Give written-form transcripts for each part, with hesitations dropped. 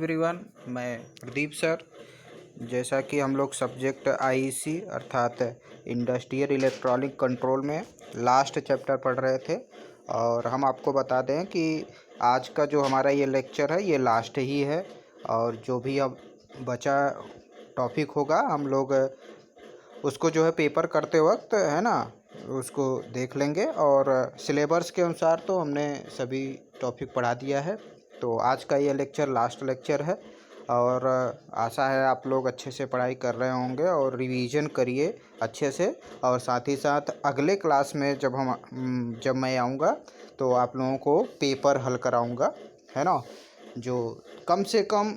Everyone, मैं Pradeep sir. जैसा कि हम लोग सब्जेक्ट आईईसी अर्थात इंडस्ट्रियल इलेक्ट्रॉनिक कंट्रोल में लास्ट चैप्टर पढ़ रहे थे, और हम आपको बता दें कि आज का जो हमारा ये लेक्चर है ये लास्ट ही है। और जो भी अब बचा टॉपिक होगा हम लोग उसको जो है पेपर करते वक्त है ना उसको देख लेंगे, और सिलेबस के अनुसार तो हमने सभी टॉपिक पढ़ा दिया है। तो आज का ये लेक्चर लास्ट लेक्चर है, और आशा है आप लोग अच्छे से पढ़ाई कर रहे होंगे और रिवीजन करिए अच्छे से। और साथ ही साथ अगले क्लास में जब मैं आऊँगा तो आप लोगों को पेपर हल कराऊँगा, है ना। जो कम से कम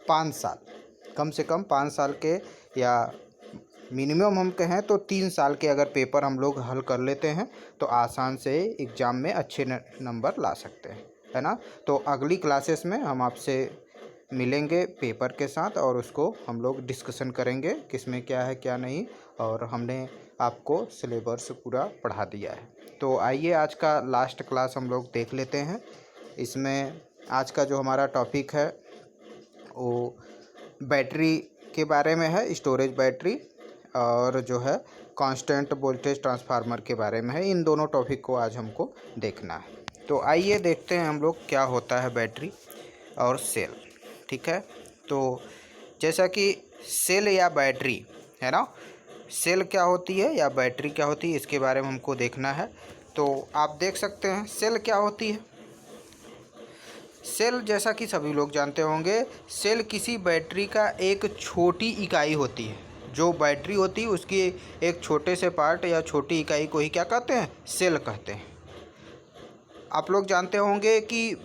5 साल के, या मिनिमम हम कहें तो 3 साल के अगर पेपर हम लोग हल कर लेते हैं तो आसान से एग्ज़ाम में अच्छे नंबर ला सकते हैं, है ना। तो अगली क्लासेस में हम आपसे मिलेंगे पेपर के साथ, और उसको हम लोग डिस्कशन करेंगे किसमें क्या है क्या नहीं, और हमने आपको सिलेबस पूरा पढ़ा दिया है। तो आइए आज का लास्ट क्लास हम लोग देख लेते हैं। इसमें आज का जो हमारा टॉपिक है वो बैटरी के बारे में है, स्टोरेज बैटरी, और जो है कांस्टेंट वोल्टेज ट्रांसफार्मर के बारे में है। इन दोनों टॉपिक को आज हमको देखना है। तो आइए देखते हैं हम लोग क्या होता है बैटरी और सेल, ठीक है। तो जैसा कि सेल या बैटरी, है ना, सेल क्या होती है या बैटरी क्या होती है इसके बारे में हमको देखना है। तो आप देख सकते हैं सेल क्या होती है। सेल जैसा कि सभी लोग जानते होंगे, सेल किसी बैटरी का एक छोटी इकाई होती है। जो बैटरी होती है उसकी एक छोटे से पार्ट या छोटी इकाई को ही क्या कहते हैं, सेल कहते हैं। आप लोग जानते होंगे कि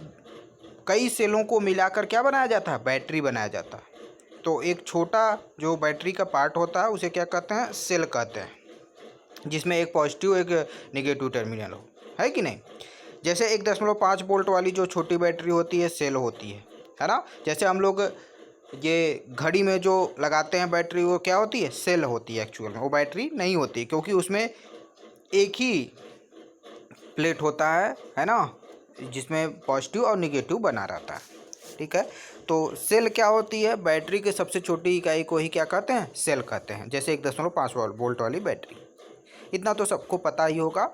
कई सेलों को मिलाकर क्या बनाया जाता है, बैटरी बनाया जाता है। तो एक छोटा जो बैटरी का पार्ट होता है उसे क्या कहते हैं, सेल कहते हैं, जिसमें एक पॉजिटिव एक नेगेटिव टर्मिनल हो, है कि नहीं। जैसे 1.5 वोल्ट वाली जो छोटी बैटरी होती है सेल होती है ना। जैसे हम लोग ये घड़ी में जो लगाते हैं बैटरी, वो क्या होती है, सेल होती है। एक्चुअल में वो बैटरी नहीं होती, क्योंकि उसमें एक ही प्लेट होता है ना, जिसमें पॉजिटिव और निगेटिव बना रहता है, ठीक है। तो सेल क्या होती है, बैटरी के सबसे छोटी इकाई को ही क्या कहते हैं, सेल कहते हैं। जैसे 1.5 वोल्ट वाली बैटरी, इतना तो सबको पता ही होगा,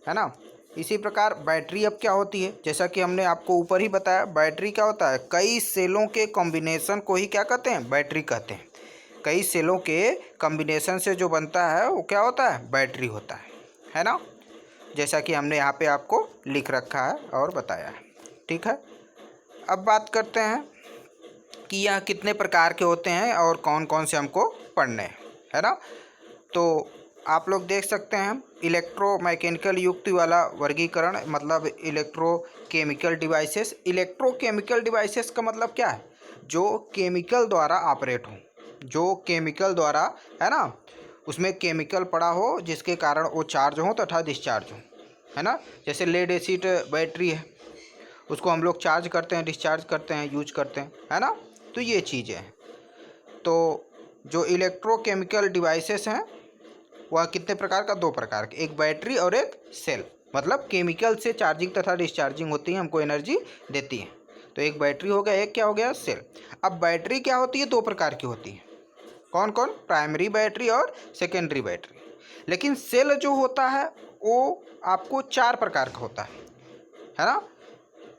है ना। इसी प्रकार बैटरी अब क्या होती है, जैसा कि हमने आपको ऊपर ही बताया, बैटरी क्या होता है, कई सेलों के कॉम्बिनेशन को ही क्या कहते हैं, बैटरी कहते हैं। कई सेलों के कॉम्बिनेशन से जो बनता है वो क्या होता है, बैटरी होता है ना। जैसा कि हमने यहाँ पे आपको लिख रखा है और बताया है, ठीक है। अब बात करते हैं कि यह कितने प्रकार के होते हैं और कौन कौन से हमको पढ़ने हैं, है ना। तो आप लोग देख सकते हैं इलेक्ट्रोमैकेनिकल युक्ति वाला वर्गीकरण, मतलब इलेक्ट्रोकेमिकल डिवाइसेस। इलेक्ट्रोकेमिकल डिवाइसेस का मतलब क्या है, जो केमिकल द्वारा ऑपरेट हो, जो केमिकल द्वारा, है ना, उसमें केमिकल पड़ा हो जिसके कारण वो चार्ज हो तथा डिस्चार्ज हो, है ना। जैसे लेड एसिड बैटरी है, उसको हम लोग चार्ज करते हैं, डिस्चार्ज करते हैं, यूज करते हैं, है ना। तो ये चीज़ें हैं। तो जो इलेक्ट्रोकेमिकल डिवाइसेस हैं वह कितने प्रकार का, 2 प्रकार के, एक बैटरी और एक सेल। मतलब केमिकल से चार्जिंग तथा डिस्चार्जिंग होती है, हमको एनर्जी देती है। तो एक बैटरी हो गया, एक क्या हो गया, सेल। अब बैटरी क्या होती है, 2 प्रकार की होती है। कौन कौन, प्राइमरी बैटरी और सेकेंडरी बैटरी। लेकिन सेल जो होता है वो आपको 4 प्रकार का होता है ना।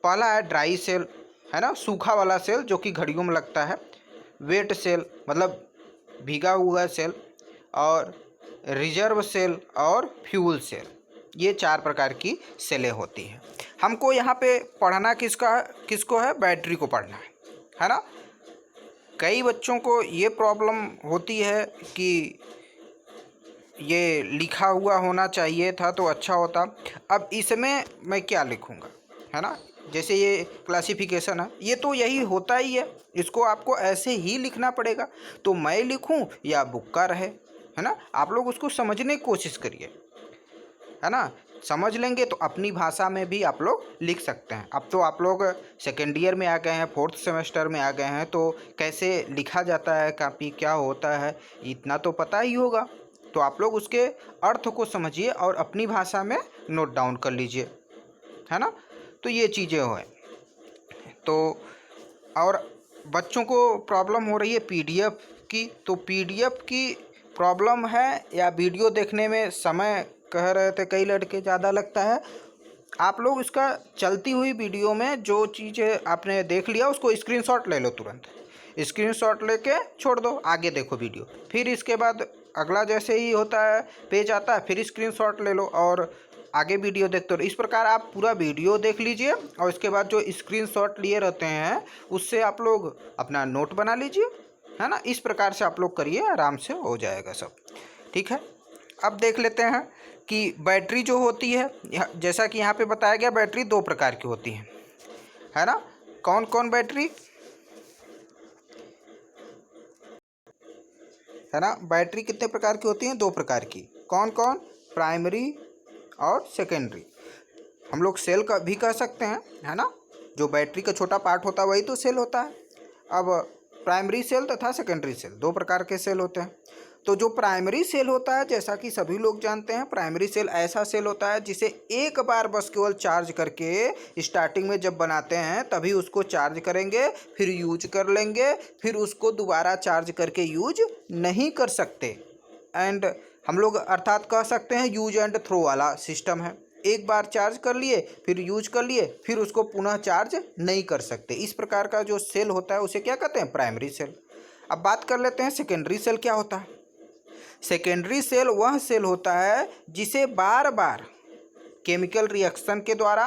पहला है ड्राई सेल, है ना, सूखा वाला सेल जो कि घड़ियों में लगता है। वेट सेल मतलब भीगा हुआ सेल, और रिजर्व सेल और फ्यूल सेल। ये 4 प्रकार की सेलें होती हैं। हमको यहाँ पे पढ़ना किसको है, बैटरी को पढ़ना है ना। कई बच्चों को ये प्रॉब्लम होती है कि ये लिखा हुआ होना चाहिए था तो अच्छा होता। अब इसमें मैं क्या लिखूँगा, है ना। जैसे ये क्लासिफिकेशन है, ये तो यही होता ही है, इसको आपको ऐसे ही लिखना पड़ेगा। तो मैं लिखूं या बुक का रहे, है ना। आप लोग उसको समझने की कोशिश करिए, है ना। समझ लेंगे तो अपनी भाषा में भी आप लोग लिख सकते हैं। अब तो आप लोग सेकेंड ईयर में आ गए हैं, 4th सेमेस्टर में आ गए हैं, तो कैसे लिखा जाता है कॉपी, क्या होता है, इतना तो पता ही होगा। तो आप लोग उसके अर्थ को समझिए और अपनी भाषा में नोट डाउन कर लीजिए, है ना। तो ये चीज़ें हैं। तो और बच्चों को प्रॉब्लम हो रही है पीडीएफ की, तो पीडीएफ की प्रॉब्लम है या वीडियो देखने में समय कह रहे थे कई लड़के ज़्यादा लगता है। आप लोग इसका चलती हुई वीडियो में जो चीज़ें आपने देख लिया उसको स्क्रीनशॉट ले लो, तुरंत स्क्रीनशॉट लेके छोड़ दो, आगे देखो वीडियो। फिर इसके बाद अगला जैसे ही होता है पेज आता है, फिर स्क्रीनशॉट ले लो और आगे वीडियो देखते रहो। इस प्रकार आप पूरा वीडियो देख लीजिए और इसके बाद जो स्क्रीनशॉट लिए रहते हैं उससे आप लोग अपना नोट बना लीजिए, है ना। इस प्रकार से आप लोग करिए, आराम से हो जाएगा सब, ठीक है। अब देख लेते हैं कि बैटरी जो होती है, जैसा कि यहाँ पे बताया गया बैटरी दो प्रकार की होती है ना। कौन कौन बैटरी है ना, बैटरी कितने प्रकार की होती हैं? दो प्रकार की। कौन कौन? प्राइमरी और सेकेंडरी। हम लोग सेल का भी कह सकते हैं, है ना। जो बैटरी का छोटा पार्ट होता है वही तो सेल होता है। अब प्राइमरी सेल तथा सेकेंडरी सेल दो प्रकार के सेल होते हैं। तो जो प्राइमरी सेल होता है, जैसा कि सभी लोग जानते हैं, प्राइमरी सेल ऐसा सेल होता है जिसे एक बार बस केवल चार्ज करके स्टार्टिंग में जब बनाते हैं तभी उसको चार्ज करेंगे, फिर यूज कर लेंगे, फिर उसको दोबारा चार्ज करके यूज नहीं कर सकते। एंड हम लोग अर्थात कह सकते हैं यूज एंड थ्रो वाला सिस्टम है। एक बार चार्ज कर लिए, फिर यूज कर लिए, फिर उसको पुनः चार्ज नहीं कर सकते। इस प्रकार का जो सेल होता है उसे क्या कहते हैं? Primary cell. अब बात कर लेते हैं सेकेंडरी सेल क्या होता है। सेकेंडरी सेल वह सेल होता है जिसे बार बार केमिकल रिएक्शन के द्वारा,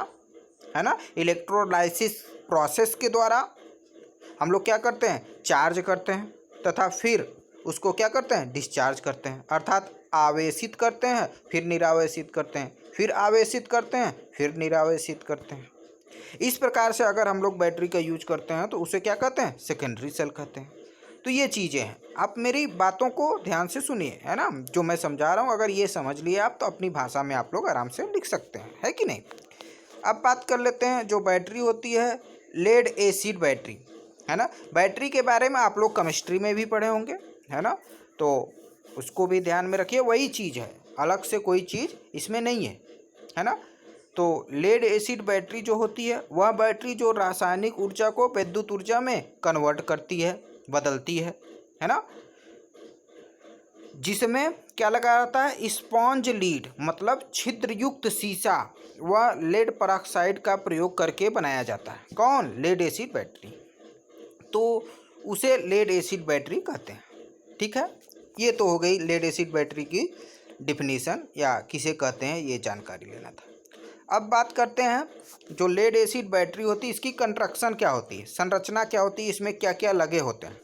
है ना, इलेक्ट्रोलाइसिस प्रोसेस के द्वारा हम लोग क्या करते हैं? चार्ज करते हैं तथा फिर उसको क्या करते हैं? डिस्चार्ज करते हैं, अर्थात आवेशित करते हैं, फिर निरावेशित करते हैं, फिर आवेशित करते हैं, फिर निरावेशित करते हैं। इस प्रकार से अगर हम लोग बैटरी का यूज करते हैं तो उसे क्या कहते हैं? सेकेंडरी सेल कहते हैं। तो ये चीज़ें हैं, आप मेरी बातों को ध्यान से सुनिए, है ना। जो मैं समझा रहा हूँ अगर ये समझ लिए आप तो अपनी भाषा में आप लोग आराम से लिख सकते हैं, है कि नहीं। अब बात कर लेते हैं जो बैटरी होती है लेड एसिड बैटरी, है ना। बैटरी के बारे में आप लोग केमिस्ट्री में भी पढ़े होंगे, है ना, तो उसको भी ध्यान में रखिए। वही चीज़ है, अलग से कोई चीज़ इसमें नहीं है ना। तो लेड एसिड बैटरी जो होती है वह बैटरी जो रासायनिक ऊर्जा को विद्युत ऊर्जा में कन्वर्ट करती है, बदलती है ना। जिसमें क्या लगा रहता है? स्पॉन्ज लीड, मतलब छिद्रयुक्त शीशा व लेड पेरोक्साइड का प्रयोग करके बनाया जाता है। कौन? Lead acid battery. तो उसे लेड एसिड बैटरी कहते हैं, ठीक है। ये तो हो गई लेड एसिड बैटरी की डिफिनीशन या किसे कहते हैं ये जानकारी लेना था। अब बात करते हैं जो लेड एसिड बैटरी होती है इसकी कंस्ट्रक्शन क्या होती है, संरचना क्या होती है, इसमें क्या क्या लगे होते हैं,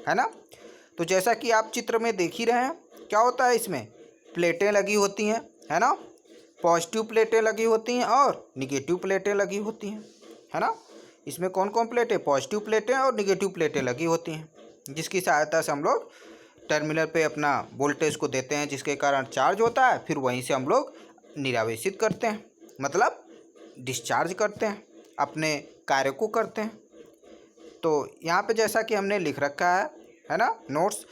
है ना। तो जैसा कि आप चित्र में देख ही रहे हैं क्या होता है, इसमें प्लेटें लगी होती हैं, है ना। पॉजिटिव प्लेटें लगी होती हैं और निगेटिव प्लेटें लगी होती हैं, है ना। इसमें कौन कौन प्लेटें? पॉजिटिव प्लेटें और निगेटिव प्लेटें लगी होती हैं, जिसकी सहायता से हम लोग टर्मिनल पे अपना वोल्टेज को देते हैं, जिसके कारण चार्ज होता है, फिर वहीं से हम लोग निरावेशित करते हैं, मतलब डिस्चार्ज करते हैं, अपने कार्य को करते हैं। तो यहाँ पे जैसा कि हमने लिख रखा है ना नोट्स,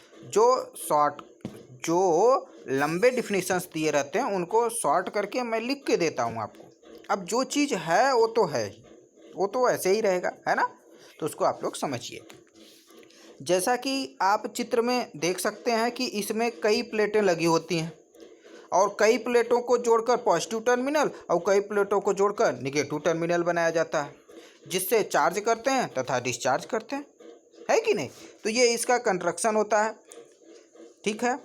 जो लंबे डिफिनीशंस दिए रहते हैं उनको शॉर्ट करके मैं लिख के देता हूँ आपको। अब जो चीज़ है वो तो है ही, वो तो ऐसे ही रहेगा, है ना। तो उसको आप लोग समझिए। जैसा कि आप चित्र में देख सकते हैं कि इसमें कई प्लेटें लगी होती हैं और कई प्लेटों को जोड़कर पॉजिटिव टर्मिनल और कई प्लेटों को जोड़कर निगेटिव टर्मिनल बनाया जाता है, जिससे चार्ज करते हैं तथा डिस्चार्ज करते हैं, है कि नहीं। तो ये इसका कंस्ट्रक्शन होता है, ठीक है।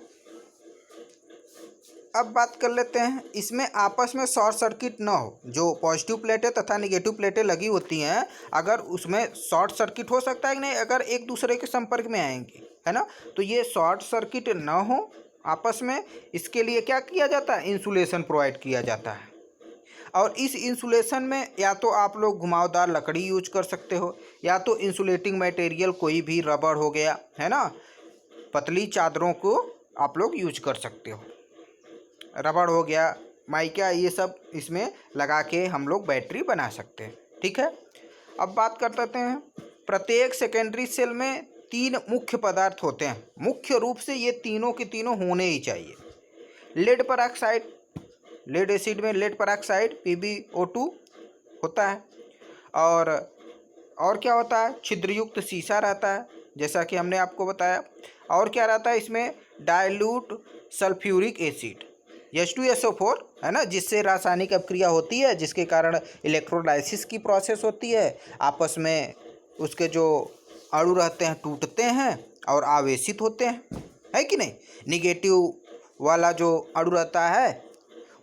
अब बात कर लेते हैं इसमें आपस में शॉर्ट सर्किट ना हो। जो पॉजिटिव प्लेटें तथा निगेटिव प्लेटें लगी होती हैं अगर उसमें शॉर्ट सर्किट हो सकता है कि नहीं, अगर एक दूसरे के संपर्क में आएंगे, है ना। तो ये शॉर्ट सर्किट ना हो आपस में, इसके लिए क्या किया जाता है? इंसुलेशन प्रोवाइड किया जाता है। और इस इंसुलेशन में या तो आप लोग घुमावदार लकड़ी यूज कर सकते हो, या तो इंसुलेटिंग मटेरियल कोई भी रबड़ हो गया, है ना, पतली चादरों को आप लोग यूज कर सकते हो, रबड़ हो गया, माइका, ये सब इसमें लगा के हम लोग बैटरी बना सकते हैं, ठीक है। अब बात कर लेते हैं प्रत्येक सेकेंडरी सेल में 3 मुख्य पदार्थ होते हैं, मुख्य रूप से ये तीनों के तीनों होने ही चाहिए। लेड पेरोक्साइड, लेड एसिड में लेड पेरोक्साइड PbO2 होता है, और और क्या होता है, छिद्रयुक्त शीशा रहता है जैसा कि हमने आपको बताया। और क्या रहता है इसमें, डाइल्यूट सल्फ्यूरिक एसिड H2SO4 है ना, जिससे रासायनिक अपक्रिया होती है, जिसके कारण इलेक्ट्रोलाइसिस की प्रोसेस होती है। आपस में उसके जो अणु रहते हैं टूटते हैं और आवेशित होते हैं, है कि नहीं। निगेटिव वाला जो अणु रहता है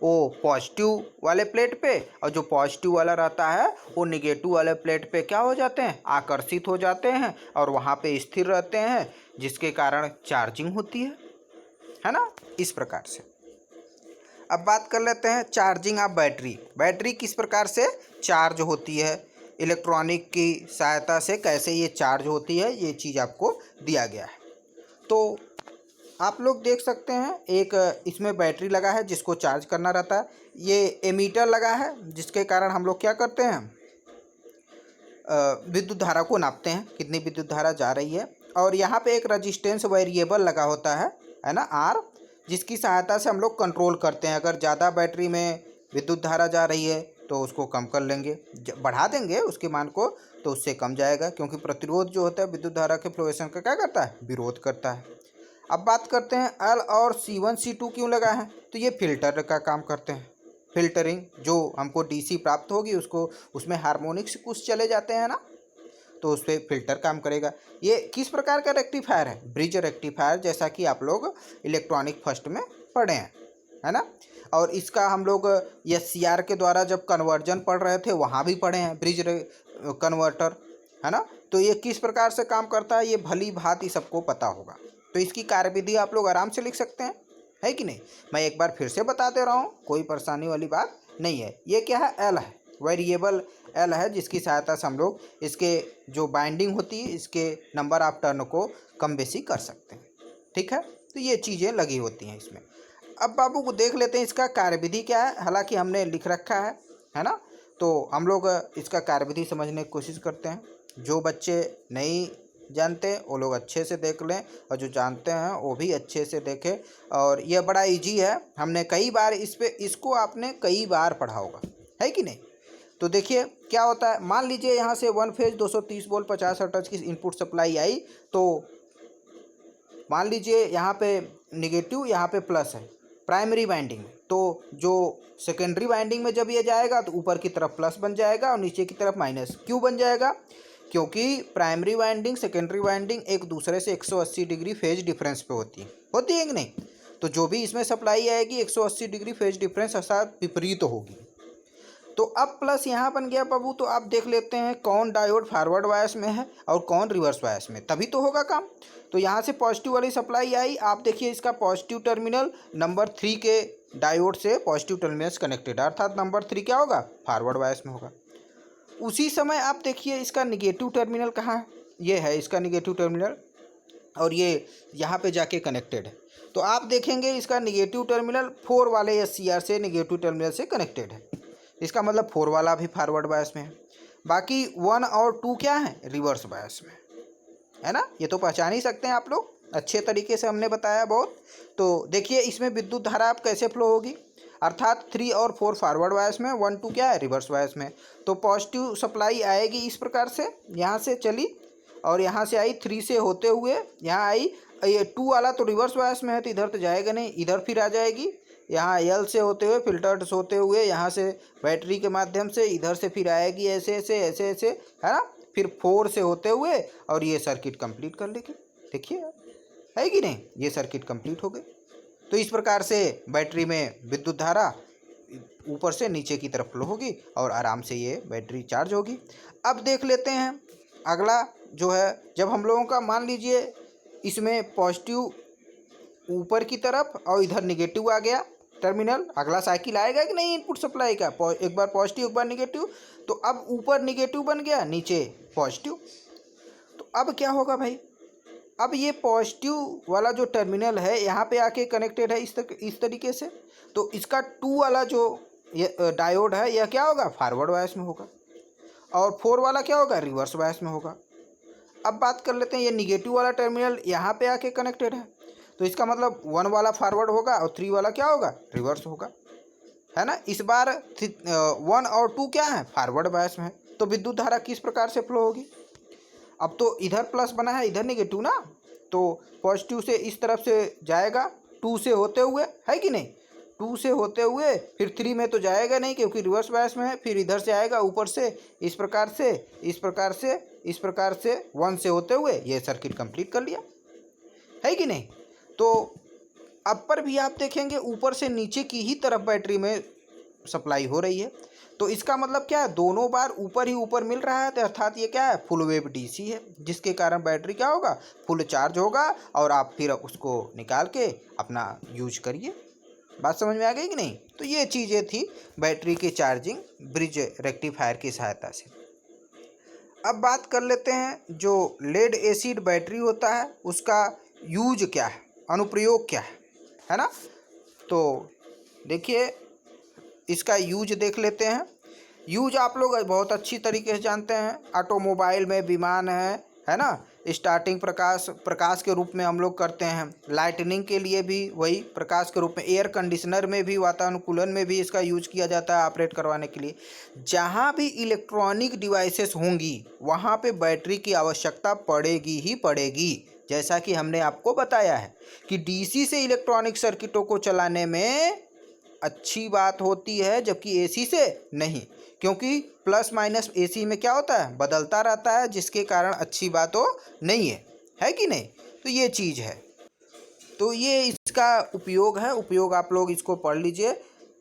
वो पॉजिटिव वाले प्लेट पे, और जो पॉजिटिव वाला रहता है वो निगेटिव वाले प्लेट पे क्या हो जाते हैं, आकर्षित हो जाते हैं और वहाँ पे स्थिर रहते हैं, जिसके कारण चार्जिंग होती है ना, इस प्रकार से। अब बात कर लेते हैं चार्जिंग ऑफ बैटरी। बैटरी किस प्रकार से चार्ज होती है, इलेक्ट्रॉनिक की सहायता से कैसे ये चार्ज होती है, ये चीज़ आपको दिया गया है। तो आप लोग देख सकते हैं एक इसमें बैटरी लगा है जिसको चार्ज करना रहता है। ये एमीटर लगा है जिसके कारण हम लोग क्या करते हैं, विद्युत धारा को नापते हैं, कितनी विद्युत धारा जा रही है। और यहाँ पे एक रजिस्टेंस वेरिएबल लगा होता है ना, आर, जिसकी सहायता से हम लोग कंट्रोल करते हैं। अगर ज़्यादा बैटरी में विद्युत धारा जा रही है तो उसको कम कर लेंगे, बढ़ा देंगे उसके मान को, तो उससे कम जाएगा, क्योंकि प्रतिरोध जो होता है विद्युत धारा के फ्लोएशन का क्या करता है, विरोध करता है। अब बात करते हैं L और C1 C2 क्यों लगा है, तो ये फिल्टर का काम करते हैं। फिल्टरिंग, जो हमको DC प्राप्त होगी उसको, उसमें हार्मोनिक्स कुछ चले जाते हैं ना, तो उस पर फिल्टर काम करेगा। ये किस प्रकार का रेक्टिफायर है, ब्रिज रेक्टिफायर, जैसा कि आप लोग इलेक्ट्रॉनिक फर्स्ट में पढ़े हैं, है ना। और इसका हम लोग SCR के द्वारा जब कन्वर्जन पढ़ रहे थे वहाँ भी पढ़े हैं, ब्रिज कन्वर्टर, है ना। तो ये किस प्रकार से काम करता है ये भली भांति सबको पता होगा। तो इसकी कार्यविधि आप लोग आराम से लिख सकते हैं, है कि नहीं। मैं एक बार फिर से बता दे रहा हूँ, कोई परेशानी वाली बात नहीं है। ये क्या है, L है, वेरिएबल L है, जिसकी सहायता से हम लोग इसके जो बाइंडिंग होती है, इसके नंबर ऑफ टर्न को कम बेसी कर सकते हैं, ठीक है। तो ये चीज़ें लगी होती हैं इसमें। अब बाबू को देख लेते हैं इसका कार्यविधि क्या है, हालांकि हमने लिख रखा है ना। तो हम लोग इसका कार्यविधि समझने की कोशिश करते हैं। जो बच्चे नहीं जानते वो लोग अच्छे से देख लें, और जो जानते हैं वो भी अच्छे से देखें। और यह बड़ा इजी है, हमने कई बार इसको आपने कई बार पढ़ा होगा, है कि नहीं। तो देखिए क्या होता है, मान लीजिए यहाँ से 1 फेज 230 वोल्ट 50 हर्ट्ज की इनपुट सप्लाई आई, तो मान लीजिए यहाँ पे निगेटिव, यहाँ पे प्लस है प्राइमरी वाइंडिंग में, तो जो सेकेंडरी वाइंडिंग में जब ये जाएगा तो ऊपर की तरफ प्लस बन जाएगा और नीचे की तरफ माइनस। क्यों बन जाएगा, क्योंकि प्राइमरी वाइंडिंग सेकेंडरी वाइंडिंग एक दूसरे से 180 डिग्री फेज डिफरेंस पे होती है कि नहीं। तो जो भी इसमें सप्लाई आएगी 180 डिग्री फेज डिफरेंस अर्थात विपरीत होगी। तो अब प्लस यहाँ बन गया बाबू, तो आप देख लेते हैं कौन डायोड फॉरवर्ड बायस में है और कौन रिवर्स बायस में, तभी तो होगा काम। तो यहाँ से पॉजिटिव वाली सप्लाई आई, आप देखिए इसका पॉजिटिव टर्मिनल नंबर 3 के डायोड से पॉजिटिव टर्मिनल से कनेक्टेड, अर्थात नंबर 3 क्या होगा, फॉरवर्ड बायस में होगा। उसी समय आप देखिए इसका निगेटिव टर्मिनल कहाँ है, ये है इसका निगेटिव टर्मिनल, और ये यहाँ पे जाके कनेक्टेड है। तो आप देखेंगे इसका निगेटिव टर्मिनल 4 वाले SCR से निगेटिव टर्मिनल से कनेक्टेड है, इसका मतलब 4 वाला भी फॉरवर्ड बायस में है। बाकी 1 और 2 क्या है, रिवर्स बायस में, है ना। ये तो पहचान ही सकते हैं आप लोग, अच्छे तरीके से हमने बताया बहुत। तो देखिए इसमें विद्युत धारा आप कैसे फ्लो होगी, अर्थात 3 और 4 फॉरवर्ड बायस में, 1 2 क्या है, रिवर्स बायस में। तो पॉजिटिव सप्लाई आएगी इस प्रकार से, यहाँ से चली और यहाँ से आई 3 से होते हुए यहाँ आई, ये 2 वाला तो रिवर्स बायस में है तो इधर तो जाएगा नहीं, इधर फिर आ जाएगी, यहाँ L से होते हुए फिल्टर्ड होते हुए यहाँ से बैटरी के माध्यम से इधर से फिर आएगी ऐसे ऐसे ऐसे ऐसे, है ना। फिर 4 से होते हुए और ये सर्किट कंप्लीट कर लेगी, देखिए है कि नहीं, ये सर्किट कंप्लीट हो गई। तो इस प्रकार से बैटरी में विद्युत धारा ऊपर से नीचे की तरफ फ्लो होगी और आराम से ये बैटरी चार्ज होगी। अब देख लेते हैं अगला जो है, जब हम लोगों का मान लीजिए इसमें पॉजिटिव ऊपर की तरफ और इधर निगेटिव आ गया टर्मिनल, अगला साइकिल आएगा कि नहीं इनपुट सप्लाई का, एक बार पॉजिटिव एक बार निगेटिव। तो अब ऊपर निगेटिव बन गया, नीचे पॉजिटिव। तो अब क्या होगा भाई, अब ये पॉजिटिव वाला जो टर्मिनल है यहाँ पे आके कनेक्टेड है इस तरीके से, तो इसका 2 वाला जो डायोड है यह क्या होगा, फॉरवर्ड बायस में होगा, और 4 वाला क्या होगा, रिवर्स बायस में होगा। अब बात कर लेते हैं ये निगेटिव वाला टर्मिनल यहाँ पे आके कनेक्टेड है, तो इसका मतलब 1 वाला फॉरवर्ड होगा और 3 वाला क्या होगा, रिवर्स होगा, है ना। इस बार 1 और 2 क्या है, फॉरवर्ड बायस में है, तो विद्युत धारा किस प्रकार से फ्लो होगी। अब तो इधर प्लस बना है, इधर नेगेटिव ना, तो पॉजिटिव से इस तरफ से जाएगा 2 से होते हुए, है कि नहीं। 2 से होते हुए फिर 3 में तो जाएगा नहीं क्योंकि रिवर्स बायस में है, फिर इधर से आएगा ऊपर से इस प्रकार से, इस प्रकार से, इस प्रकार से 1 से होते हुए ये सर्किट कंप्लीट कर लिया, है कि नहीं। तो अपर भी आप देखेंगे ऊपर से नीचे की ही तरफ बैटरी में सप्लाई हो रही है, तो इसका मतलब क्या है, दोनों बार ऊपर ही ऊपर मिल रहा है, तो अर्थात ये क्या है, फुल वेव डीसी है, जिसके कारण बैटरी क्या होगा, फुल चार्ज होगा और आप फिर उसको निकाल के अपना यूज करिए। बात समझ में आ गई कि नहीं। तो ये चीज़ें थी बैटरी की चार्जिंग ब्रिज रेक्टिफायर की सहायता से। अब बात कर लेते हैं जो लेड एसिड बैटरी होता है उसका यूज क्या है, अनुप्रयोग क्या है ना। तो देखिए इसका यूज देख लेते हैं। यूज आप लोग बहुत अच्छी तरीके से जानते हैं, ऑटोमोबाइल में, विमान है ना, स्टार्टिंग प्रकाश के रूप में हम लोग करते हैं। लाइटनिंग के लिए भी वही प्रकाश के रूप में, एयर कंडीशनर में भी, वातानुकूलन में भी इसका यूज किया जाता है ऑपरेट करवाने के लिए। जहाँ भी इलेक्ट्रॉनिक डिवाइसेस होंगी वहाँ पे बैटरी की आवश्यकता पड़ेगी ही पड़ेगी। जैसा कि हमने आपको बताया है कि डीसी से इलेक्ट्रॉनिक सर्किटों को चलाने में अच्छी बात होती है, जबकि एसी से नहीं, क्योंकि प्लस माइनस एसी में क्या होता है, बदलता रहता है, जिसके कारण अच्छी बात हो नहीं है कि नहीं। तो ये चीज़ है, तो ये इसका उपयोग है। उपयोग आप लोग इसको पढ़ लीजिए,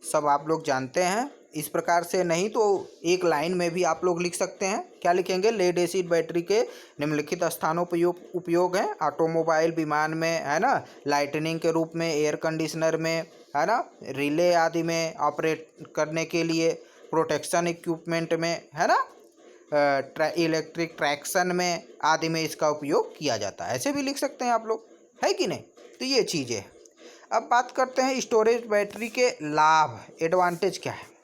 सब आप लोग जानते हैं। इस प्रकार से नहीं तो एक लाइन में भी आप लोग लिख सकते हैं। क्या लिखेंगे, लेड एसिड बैटरी के निम्नलिखित स्थानों पर उपयोग हैं, ऑटोमोबाइल, विमान में, है ना, लाइटनिंग के रूप में, एयर कंडीशनर में, है ना, रिले आदि में ऑपरेट करने के लिए, प्रोटेक्शन इक्विपमेंट में, है ना, इलेक्ट्रिक ट्रैक्शन में आदि में इसका उपयोग किया जाता है। ऐसे भी लिख सकते हैं आप लोग, है कि नहीं। तो ये चीज़ें। अब बात करते हैं स्टोरेज बैटरी के लाभ, एडवांटेज क्या है।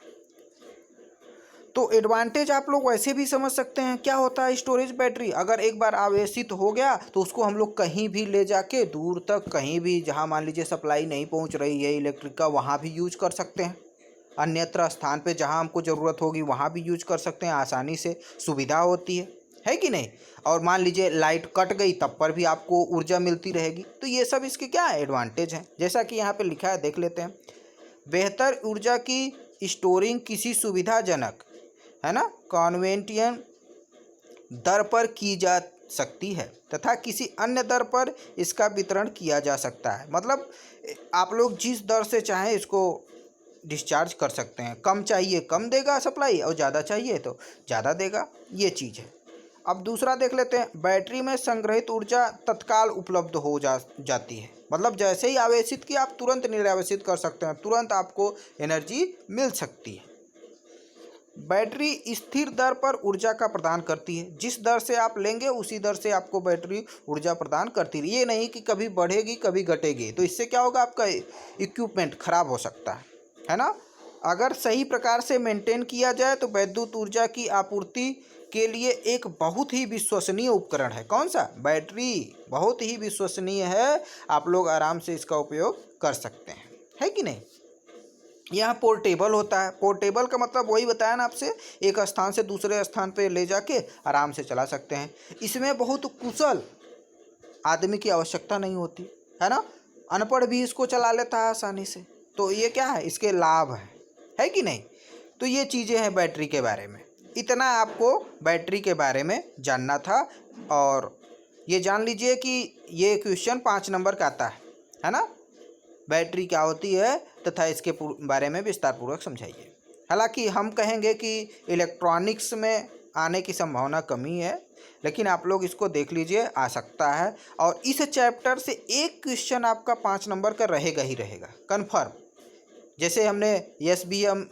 तो एडवांटेज आप लोग वैसे भी समझ सकते हैं। क्या होता है स्टोरेज बैटरी, अगर एक बार आवेशित हो गया तो उसको हम लोग कहीं भी ले जाके दूर तक, कहीं भी जहां मान लीजिए सप्लाई नहीं पहुंच रही है इलेक्ट्रिक का, वहां भी यूज कर सकते हैं। अन्यत्र स्थान पे जहां हमको ज़रूरत होगी वहां भी यूज कर सकते हैं, आसानी से सुविधा होती है कि नहीं। और मान लीजिए लाइट कट गई तब पर भी आपको ऊर्जा मिलती रहेगी। तो ये सब इसके क्या है, एडवांटेज हैं। जैसा कि यहाँ पे लिखा है, देख लेते हैं। बेहतर ऊर्जा की स्टोरिंग किसी सुविधाजनक, है ना, कन्वेंटियन दर पर की जा सकती है तथा किसी अन्य दर पर इसका वितरण किया जा सकता है। मतलब आप लोग जिस दर से चाहें इसको डिस्चार्ज कर सकते हैं। कम चाहिए कम देगा सप्लाई, और ज़्यादा चाहिए तो ज़्यादा देगा, ये चीज़ है। अब दूसरा देख लेते हैं, बैटरी में संग्रहित ऊर्जा तत्काल उपलब्ध हो जाती है। मतलब जैसे ही आवेशित किया आप तुरंत निर्वासित कर सकते हैं, तुरंत आपको एनर्जी मिल सकती है। बैटरी स्थिर दर पर ऊर्जा का प्रदान करती है, जिस दर से आप लेंगे उसी दर से आपको बैटरी ऊर्जा प्रदान करती है। ये नहीं कि कभी बढ़ेगी कभी घटेगी, तो इससे क्या होगा, आपका इक्विपमेंट खराब हो सकता है ना। अगर सही प्रकार से मेंटेन किया जाए तो विद्युत ऊर्जा की आपूर्ति के लिए एक बहुत ही विश्वसनीय उपकरण है। कौन सा, बैटरी बहुत ही विश्वसनीय है, आप लोग आराम से इसका उपयोग कर सकते हैं, है कि नहीं। यहाँ पोर्टेबल होता है। पोर्टेबल का मतलब वही बताया ना आपसे, एक स्थान से दूसरे स्थान पे ले जाके आराम से चला सकते हैं। इसमें बहुत कुशल आदमी की आवश्यकता नहीं होती, है ना, अनपढ़ भी इसको चला लेता है आसानी से। तो ये क्या है, इसके लाभ है कि नहीं। तो ये चीज़ें हैं बैटरी के बारे में। इतना आपको बैटरी के बारे में जानना था। और ये जान लीजिए कि ये क्वेश्चन 5 नंबर का आता है ना, बैटरी क्या होती है तथा इसके बारे में विस्तार पूर्वक समझाइए। हालांकि हम कहेंगे कि इलेक्ट्रॉनिक्स में आने की संभावना कमी है, लेकिन आप लोग इसको देख लीजिए, आ सकता है। और इस चैप्टर से एक क्वेश्चन आपका 5 नंबर का रहेगा ही रहेगा, कन्फर्म। जैसे हमने SBM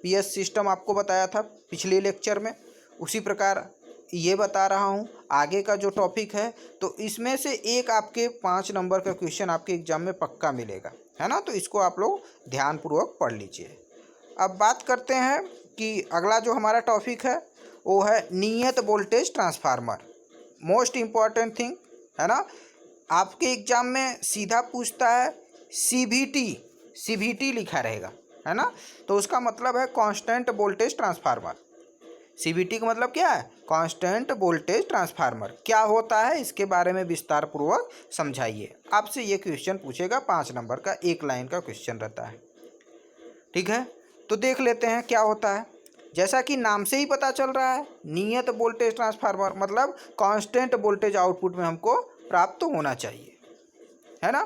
PS सिस्टम आपको बताया था पिछले लेक्चर में, उसी प्रकार ये बता रहा हूँ आगे का जो टॉपिक है। तो इसमें से एक आपके 5 नंबर का क्वेश्चन आपके एग्जाम में पक्का मिलेगा, है ना। तो इसको आप लोग ध्यानपूर्वक पढ़ लीजिए। अब बात करते हैं कि अगला जो हमारा टॉपिक है वो है नियत voltage transformer. Most important thing, है ना। आपके एग्जाम में सीधा पूछता है CVT लिखा रहेगा, है ना। तो उसका मतलब है कांस्टेंट वोल्टेज ट्रांसफार्मर। CVT का मतलब क्या है? Constant voltage transformer. क्या होता है इसके बारे में विस्तार पूर्वक समझाइए। आपसे ये क्वेश्चन पूछेगा, 5 नंबर का, एक लाइन का क्वेश्चन रहता है। ठीक है, तो देख लेते हैं क्या होता है। जैसा कि नाम से ही पता चल रहा है, नियत वोल्टेज ट्रांसफार्मर मतलब कांस्टेंट वोल्टेज आउटपुट में हमको प्राप्त होना चाहिए, है ना।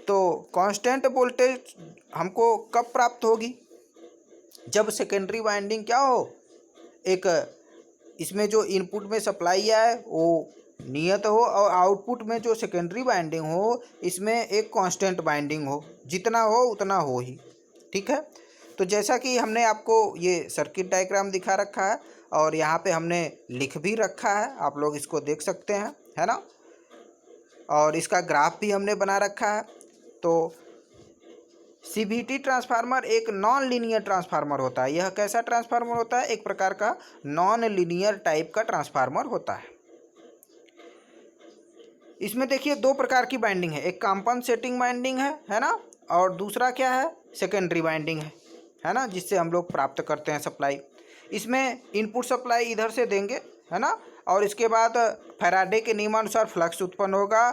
तो कांस्टेंट वोल्टेज हमको कब प्राप्त होगी? जब सेकेंडरी वाइंडिंग क्या हो, एक इसमें जो इनपुट में सप्लाई है वो नियत हो और आउटपुट में जो सेकेंडरी वाइंडिंग हो इसमें एक कांस्टेंट वाइंडिंग हो, जितना हो उतना हो ही। ठीक है, तो जैसा कि हमने आपको ये सर्किट डायग्राम दिखा रखा है और यहाँ पे हमने लिख भी रखा है, आप लोग इसको देख सकते हैं, है ना। और इसका ग्राफ भी हमने बना रखा है। तो CVT ट्रांसफार्मर एक नॉन लीनियर ट्रांसफार्मर होता है। यह कैसा ट्रांसफार्मर होता है? एक प्रकार का नॉन लीनियर टाइप का ट्रांसफार्मर होता है। इसमें देखिए 2 प्रकार की बाइंडिंग है, एक कॉम्पनसेटिंग बाइंडिंग है ना, और दूसरा क्या है? सेकेंडरी बाइंडिंग है ना, जिससे हम लोग प्राप्त करते हैं सप्लाई। इसमें इनपुट सप्लाई इधर से देंगे, है ना, और इसके बाद फैराडे के नियमानुसार फ्लक्स उत्पन्न होगा।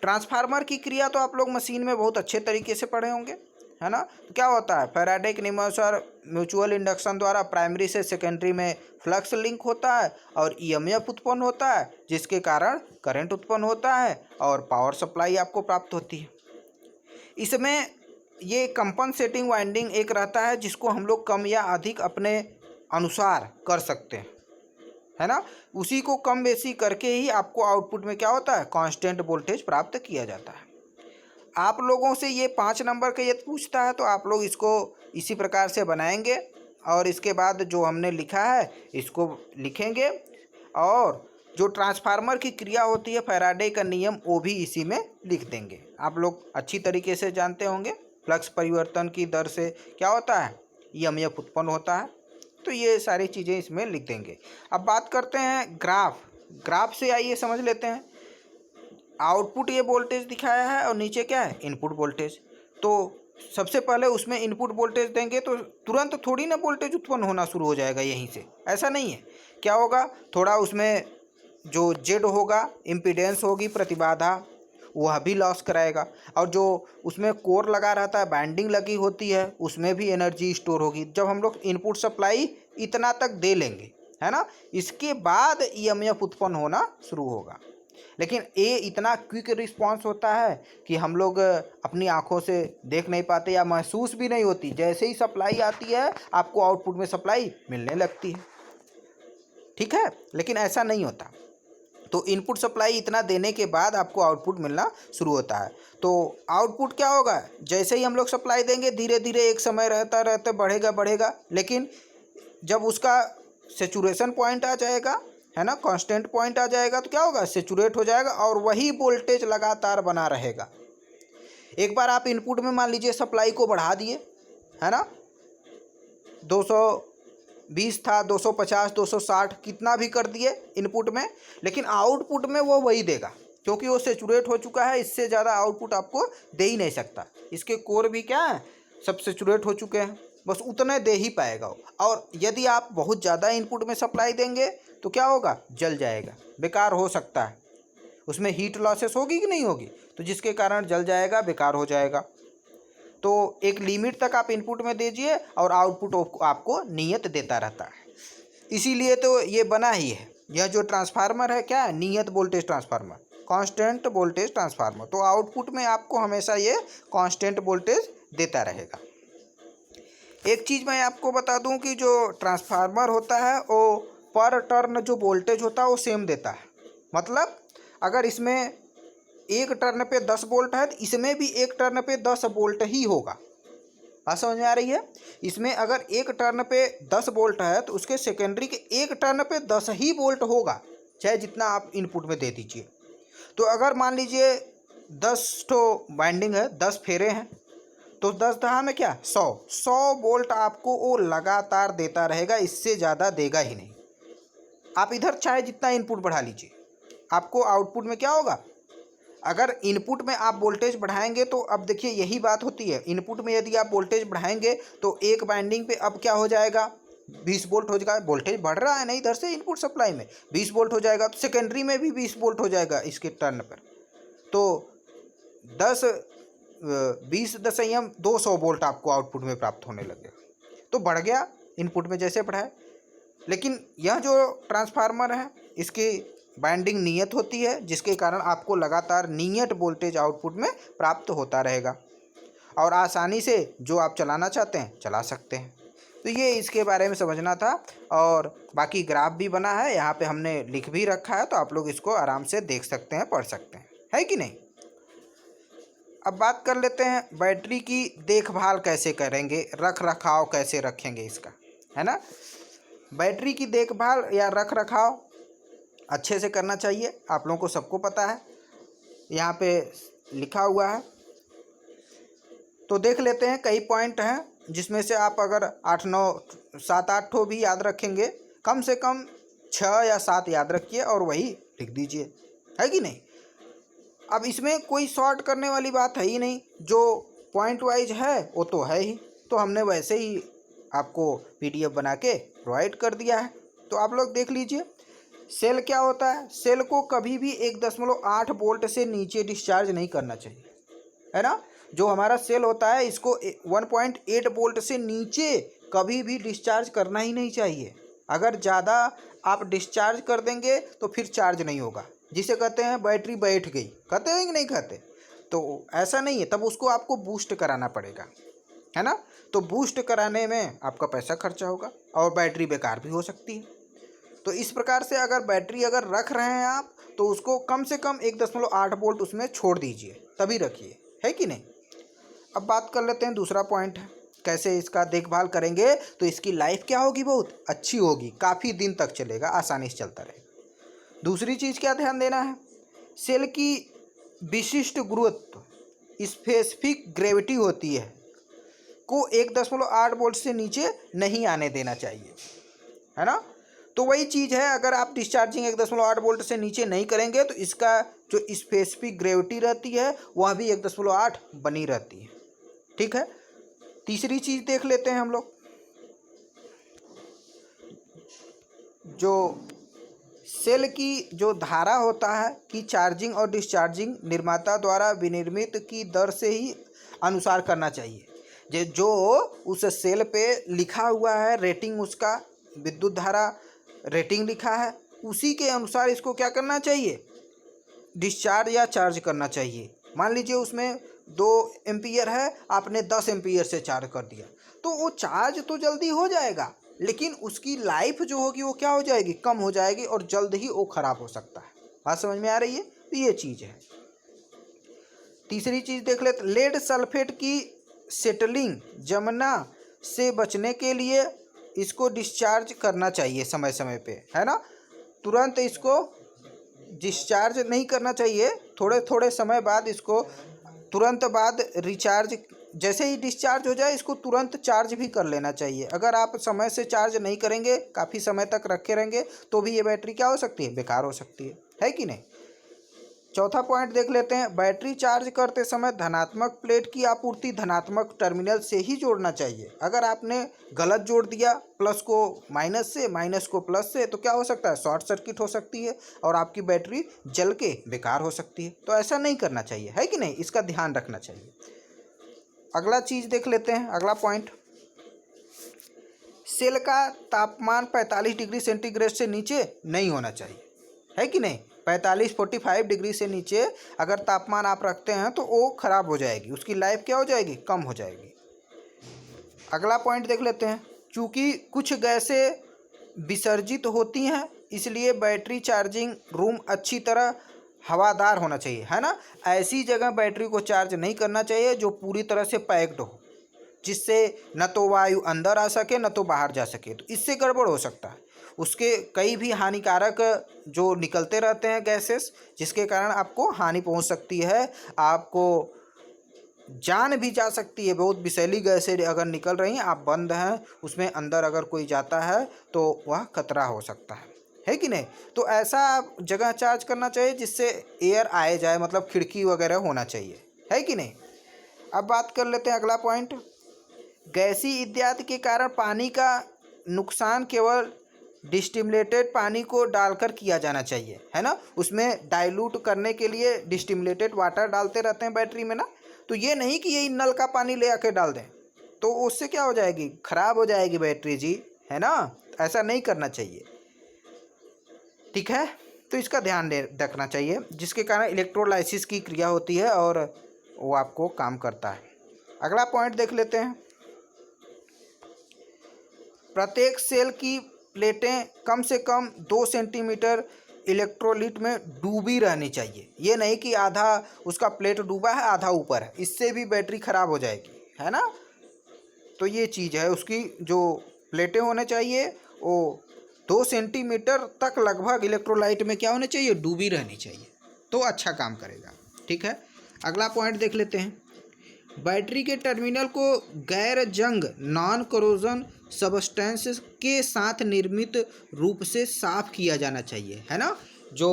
ट्रांसफार्मर की क्रिया तो आप लोग मशीन में बहुत अच्छे तरीके से पढ़े होंगे, है ना। तो क्या होता है? फैराडे के नियमानुसार म्यूचुअल इंडक्शन द्वारा प्राइमरी से सेकेंडरी में फ्लक्स लिंक होता है और EMF उत्पन्न होता है, जिसके कारण करंट उत्पन्न होता है और पावर सप्लाई आपको प्राप्त होती है। इसमें ये कंपनसेटिंग वाइंडिंग एक रहता है जिसको हम लोग कम या अधिक अपने अनुसार कर सकते हैं, है ना। उसी को कम बेसी करके ही आपको आउटपुट में क्या होता है? कांस्टेंट वोल्टेज प्राप्त किया जाता है। आप लोगों से ये 5 नंबर का यदि पूछता है तो आप लोग इसको इसी प्रकार से बनाएंगे और इसके बाद जो हमने लिखा है इसको लिखेंगे और जो ट्रांसफार्मर की क्रिया होती है, फैराडे का नियम, वो भी इसी में लिख देंगे। आप लोग अच्छी तरीके से जानते होंगे फ्लक्स परिवर्तन की दर से क्या होता है? EMF उत्पन्न होता है। तो ये सारी चीज़ें इसमें लिख देंगे। अब बात करते हैं ग्राफ से आइए समझ लेते हैं। आउटपुट ये वोल्टेज दिखाया है और नीचे क्या है? Input voltage. तो सबसे पहले उसमें इनपुट वोल्टेज देंगे तो तुरंत थोड़ी ना वोल्टेज उत्पन्न होना शुरू हो जाएगा यहीं से, ऐसा नहीं है। क्या होगा? थोड़ा उसमें जो जेड होगा, इम्पीडेंस होगी, प्रतिबाधा, वह भी लॉस कराएगा। और जो उसमें कोर लगा रहता है, बाइंडिंग लगी होती है, उसमें भी एनर्जी स्टोर होगी। जब हम लोग इनपुट सप्लाई इतना तक दे लेंगे, है ना, इसके बाद EMF उत्पन्न होना शुरू होगा। लेकिन ये इतना क्विक रिस्पांस होता है कि हम लोग अपनी आंखों से देख नहीं पाते या महसूस भी नहीं होती। जैसे ही सप्लाई आती है आपको आउटपुट में सप्लाई मिलने लगती है। ठीक है, लेकिन ऐसा नहीं होता। तो इनपुट सप्लाई इतना देने के बाद आपको आउटपुट मिलना शुरू होता है। तो आउटपुट क्या होगा? जैसे ही हम लोग सप्लाई देंगे धीरे धीरे एक समय रहते बढ़ेगा, लेकिन जब उसका सेचुरेशन पॉइंट आ जाएगा, है ना, कांस्टेंट पॉइंट आ जाएगा, तो क्या होगा? सेचुरेट हो जाएगा और वही वोल्टेज लगातार बना रहेगा। एक बार आप इनपुट में मान लीजिए सप्लाई को बढ़ा दिए, है ना, 220 था, 250, 260, कितना भी कर दिए इनपुट में, लेकिन आउटपुट में वो वही देगा क्योंकि वो सेचुरेट हो चुका है। इससे ज़्यादा आउटपुट आपको दे ही नहीं सकता। इसके कोर भी क्या है? सब सेचुरेट हो चुके हैं, बस उतने दे ही पाएगा वो। और यदि आप बहुत ज़्यादा इनपुट में सप्लाई देंगे तो क्या होगा? जल जाएगा, बेकार हो सकता है। उसमें हीट लॉसेस होगी कि नहीं होगी? तो जिसके कारण जल जाएगा, बेकार हो जाएगा। तो एक लिमिट तक आप इनपुट में दीजिए और आउटपुट आपको नियत देता रहता है। इसीलिए तो ये बना ही है। यह जो ट्रांसफार्मर है क्या है? नियत voltage transformer, constant voltage transformer. तो आउटपुट में आपको हमेशा ये कांस्टेंट वोल्टेज देता रहेगा। एक चीज़ मैं आपको बता दूं कि जो ट्रांसफार्मर होता है वो पर टर्न जो वोल्टेज होता है वो सेम देता है। मतलब अगर इसमें एक टर्न पे 10 वोल्ट है तो इसमें भी एक टर्न पे 10 वोल्ट ही होगा। बात समझ में आ रही है? इसमें अगर एक टर्न पे 10 वोल्ट है तो उसके सेकेंडरी के एक टर्न पे 10 ही वोल्ट होगा, चाहे जितना आप इनपुट में दे दीजिए। तो अगर मान लीजिए 10 ठो बाइंडिंग है, 10 फेरे हैं, तो 10 दहा में क्या? 100 वोल्ट आपको वो लगातार देता रहेगा, इससे ज़्यादा देगा ही नहीं। आप इधर चाहे जितना इनपुट बढ़ा लीजिए, आपको आउटपुट में क्या होगा? अगर इनपुट में आप वोल्टेज बढ़ाएंगे तो अब देखिए यही बात होती है। इनपुट में यदि आप वोल्टेज बढ़ाएंगे तो एक बाइंडिंग पे अब क्या हो जाएगा? 20 वोल्ट हो जाएगा, वोल्टेज बढ़ रहा है ना इधर से इनपुट सप्लाई में, 20 वोल्ट हो जाएगा, तो सेकेंडरी में भी 20 वोल्ट हो जाएगा इसके टर्न पर, तो 20 200 वोल्ट आपको आउटपुट में प्राप्त होने लगेगा। तो बढ़ गया इनपुट में जैसे बढ़ा है। लेकिन यह जो ट्रांसफार्मर है इसकी बाइंडिंग नियत होती है, जिसके कारण आपको लगातार नियत वोल्टेज आउटपुट में प्राप्त होता रहेगा और आसानी से जो आप चलाना चाहते हैं चला सकते हैं। तो ये इसके बारे में समझना था। और बाकी ग्राफ भी बना है, यहाँ पे हमने लिख भी रखा है, तो आप लोग इसको आराम से देख सकते हैं, पढ़ सकते हैं, है कि नहीं। अब बात कर लेते हैं बैटरी की देखभाल कैसे करेंगे, रख रखाव कैसे रखेंगे इसका, है ना। बैटरी की देखभाल या रख रखाव अच्छे से करना चाहिए, आप लोगों को सबको पता है, यहाँ पे लिखा हुआ है। तो देख लेते हैं, कई पॉइंट हैं जिसमें से आप अगर 8 9 7 8 ठो भी याद रखेंगे, कम से कम 6 या 7 याद रखिए और वही लिख दीजिए, है कि नहीं। अब इसमें कोई शॉर्ट करने वाली बात है ही नहीं, जो पॉइंट वाइज है वो तो है ही, तो हमने वैसे ही आपको PDF बना के प्रोवाइड कर दिया है। तो आप लोग देख लीजिए, सेल क्या होता है। सेल को कभी भी 1.8 वोल्ट से नीचे डिस्चार्ज नहीं करना चाहिए, है ना। जो हमारा सेल होता है इसको 1.8 वोल्ट से नीचे कभी भी डिस्चार्ज करना ही नहीं चाहिए। अगर ज़्यादा आप डिस्चार्ज कर देंगे तो फिर चार्ज नहीं होगा, जिसे कहते हैं बैटरी बैठ गई, कहते हैं कि नहीं कहते। तो ऐसा नहीं है, तब उसको आपको बूस्ट कराना पड़ेगा, है ना। तो बूस्ट कराने में आपका पैसा खर्चा होगा और बैटरी बेकार भी हो सकती है। तो इस प्रकार से अगर बैटरी अगर रख रहे हैं आप, तो उसको कम से कम 1.8 वोल्ट उसमें छोड़ दीजिए, तभी रखिए, है कि नहीं। अब बात कर लेते हैं दूसरा पॉइंट है, कैसे इसका देखभाल करेंगे तो इसकी लाइफ क्या होगी, बहुत अच्छी होगी, काफ़ी दिन तक चलेगा, आसानी से चलता रहेगा। दूसरी चीज़ क्या ध्यान देना है, सेल की विशिष्ट गुरुत्व, स्पेसिफिक ग्रेविटी होती है, को 1.8 वोल्ट से नीचे नहीं आने देना चाहिए, है ना। तो वही चीज़ है, अगर आप डिस्चार्जिंग 1.8 वोल्ट से नीचे नहीं करेंगे तो इसका जो स्पेसिफिक ग्रेविटी रहती है वह भी 1.8 बनी रहती है, ठीक है। तीसरी चीज़ देख लेते हैं हम लोग, जो सेल की जो धारा होता है कि चार्जिंग और डिस्चार्जिंग निर्माता द्वारा विनिर्मित की दर से ही अनुसार करना चाहिए। जो उस सेल पे लिखा हुआ है रेटिंग, उसका विद्युत धारा रेटिंग लिखा है, उसी के अनुसार इसको क्या करना चाहिए, डिस्चार्ज या चार्ज करना चाहिए। मान लीजिए उसमें 2 एम्पियर है, आपने 10 एम्पियर से चार्ज कर दिया, तो वो चार्ज तो जल्दी हो जाएगा, लेकिन उसकी लाइफ जो होगी वो क्या हो जाएगी, कम हो जाएगी और जल्द ही वो ख़राब हो सकता है। बात समझ में आ रही है। तो ये चीज़ है। तीसरी चीज़ देख लेते, लेड सल्फेट की सेटलिंग जमना से बचने के लिए इसको डिस्चार्ज करना चाहिए समय समय पे, है ना। तुरंत इसको डिस्चार्ज नहीं करना चाहिए, थोड़े थोड़े समय बाद इसको तुरंत बाद रिचार्ज, जैसे ही डिस्चार्ज हो जाए इसको तुरंत चार्ज भी कर लेना चाहिए। अगर आप समय से चार्ज नहीं करेंगे, काफ़ी समय तक रखे रहेंगे, तो भी ये बैटरी क्या हो सकती है, बेकार हो सकती है कि नहीं। चौथा पॉइंट देख लेते हैं, बैटरी चार्ज करते समय धनात्मक प्लेट की आपूर्ति धनात्मक टर्मिनल से ही जोड़ना चाहिए। अगर आपने गलत जोड़ दिया, प्लस को माइनस से, माइनस को प्लस से, तो क्या हो सकता है, शॉर्ट सर्किट हो सकती है और आपकी बैटरी जल के बेकार हो सकती है। तो ऐसा नहीं करना चाहिए, है कि नहीं, इसका ध्यान रखना चाहिए। अगला चीज़ देख लेते हैं, अगला पॉइंट, सेल का तापमान 45 डिग्री सेंटीग्रेड से नीचे नहीं होना चाहिए, है कि नहीं। 45-45 डिग्री से नीचे अगर तापमान आप रखते हैं तो वो ख़राब हो जाएगी, उसकी लाइफ क्या हो जाएगी, कम हो जाएगी। अगला पॉइंट देख लेते हैं, चूँकि कुछ गैसें विसर्जित होती हैं, इसलिए बैटरी चार्जिंग रूम अच्छी तरह हवादार होना चाहिए, है ना। ऐसी जगह बैटरी को चार्ज नहीं करना चाहिए जो पूरी तरह से पैक्ड हो, जिससे न तो वायु अंदर आ सके न तो बाहर जा सके, तो इससे गड़बड़ हो सकता है। उसके कई भी हानिकारक जो निकलते रहते हैं गैसेस, जिसके कारण आपको हानि पहुंच सकती है, आपको जान भी जा सकती है। बहुत विषैली गैसें अगर निकल रही हैं, आप बंद हैं उसमें, अंदर अगर कोई जाता है तो वह खतरा हो सकता है कि नहीं। तो ऐसा जगह चार्ज करना चाहिए जिससे एयर आए जाए, मतलब खिड़की वगैरह होना चाहिए, है कि नहीं। अब बात कर लेते हैं अगला पॉइंट, गैसी इत्यादि के कारण पानी का नुकसान केवल डिस्टिमुलेटेड पानी को डालकर किया जाना चाहिए, है ना। उसमें डाइल्यूट करने के लिए डिस्टिमुलेटेड वाटर डालते रहते हैं बैटरी में ना, तो ये नहीं कि यही नल का पानी ले आके डाल दें, तो उससे क्या हो जाएगी, ख़राब हो जाएगी बैटरी जी, है ना। ऐसा नहीं करना चाहिए, ठीक है। तो इसका ध्यान रखना चाहिए, जिसके कारण इलेक्ट्रोलाइसिस की क्रिया होती है और वो आपको काम करता है। अगला पॉइंट देख लेते हैं। प्रत्येक सेल की प्लेटें कम से कम 2 सेंटीमीटर इलेक्ट्रोलिट में डूबी रहनी चाहिए। ये नहीं कि आधा उसका प्लेट डूबा है आधा ऊपर है, इससे भी बैटरी ख़राब हो जाएगी, है ना। तो ये चीज़ है, उसकी जो प्लेटें होने चाहिए वो 2 सेंटीमीटर तक लगभग इलेक्ट्रोलाइट में क्या होनी चाहिए, डूबी रहनी चाहिए, तो अच्छा काम करेगा, ठीक है। अगला पॉइंट देख लेते हैं। बैटरी के टर्मिनल को गैर जंग नॉन करोजन सबस्टेंस के साथ निर्मित रूप से साफ किया जाना चाहिए, है ना। जो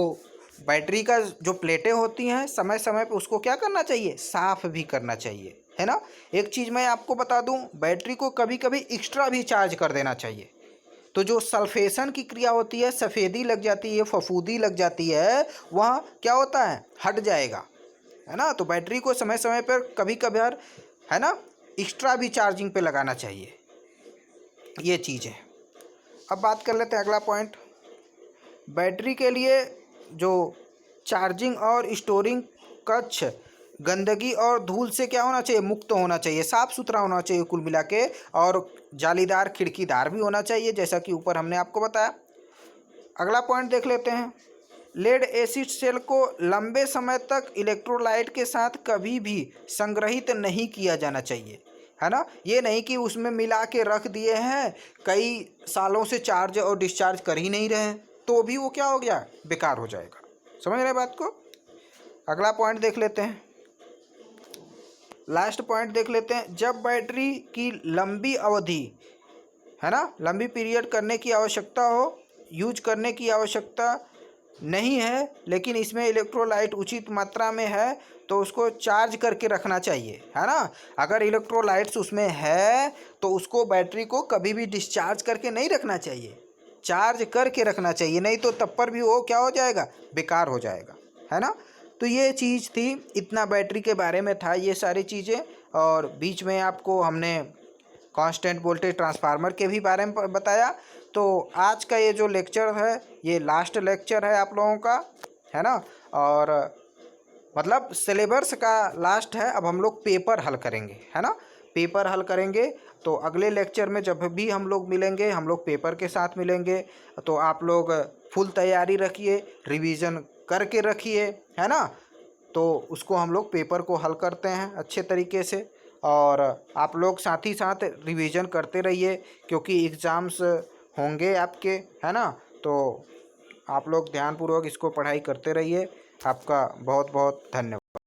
बैटरी का जो प्लेटें होती हैं समय समय पे उसको क्या करना चाहिए, साफ भी करना चाहिए, है ना। एक चीज़ मैं आपको बता दूं, बैटरी को कभी कभी एक्स्ट्रा भी चार्ज कर देना चाहिए, तो जो सल्फेशन की क्रिया होती है, सफ़ेदी लग जाती है, फफूंदी लग जाती है, वह क्या होता है, हट जाएगा, है ना। तो बैटरी को समय समय पर कभी कभार, है ना, एक्स्ट्रा भी चार्जिंग पे लगाना चाहिए, ये चीज़ है। अब बात कर लेते हैं अगला पॉइंट। बैटरी के लिए जो चार्जिंग और स्टोरिंग कक्ष गंदगी और धूल से क्या होना चाहिए, मुक्त होना चाहिए, साफ़ सुथरा होना चाहिए कुल मिला के, और जालीदार खिड़कीदार भी होना चाहिए, जैसा कि ऊपर हमने आपको बताया। अगला पॉइंट देख लेते हैं। लेड एसिड सेल को लंबे समय तक इलेक्ट्रोलाइट के साथ कभी भी संग्रहित नहीं किया जाना चाहिए, है ना। ये नहीं कि उसमें मिला के रख दिए हैं, कई सालों से चार्ज और डिस्चार्ज कर ही नहीं रहे हैं, तो भी वो क्या हो गया, बेकार हो जाएगा। समझ रहे बात को। अगला पॉइंट देख लेते हैं, लास्ट पॉइंट देख लेते हैं। जब बैटरी की लंबी अवधि, है ना, लंबी पीरियड करने की आवश्यकता हो, यूज करने की आवश्यकता नहीं है, लेकिन इसमें इलेक्ट्रोलाइट उचित मात्रा में है, तो उसको चार्ज करके रखना चाहिए, है ना। अगर इलेक्ट्रोलाइट्स उसमें है तो उसको बैटरी को कभी भी डिस्चार्ज करके नहीं रखना चाहिए, चार्ज करके रखना चाहिए, नहीं तो तब पर भी वो क्या हो जाएगा, बेकार हो जाएगा, है ना। तो ये चीज़ थी, इतना बैटरी के बारे में था ये सारी चीज़ें, और बीच में आपको हमने कांस्टेंट वोल्टेज ट्रांसफार्मर के भी बारे में बताया। तो आज का ये जो लेक्चर है ये लास्ट लेक्चर है आप लोगों का, है ना, और मतलब सिलेबस का लास्ट है। अब हम लोग पेपर हल करेंगे, है ना, पेपर हल करेंगे। तो अगले लेक्चर में जब भी हम लोग मिलेंगे, हम लोग पेपर के साथ मिलेंगे, तो आप लोग फुल तैयारी रखिए, रिवीजन करके रखिए, है ना। तो उसको हम लोग पेपर को हल करते हैं अच्छे तरीके से, और आप लोग साथ ही साथ रिवीजन करते रहिए, क्योंकि एग्ज़ाम्स होंगे आपके, है ना। तो आप लोग ध्यानपूर्वक इसको पढ़ाई करते रहिए। आपका बहुत बहुत धन्यवाद।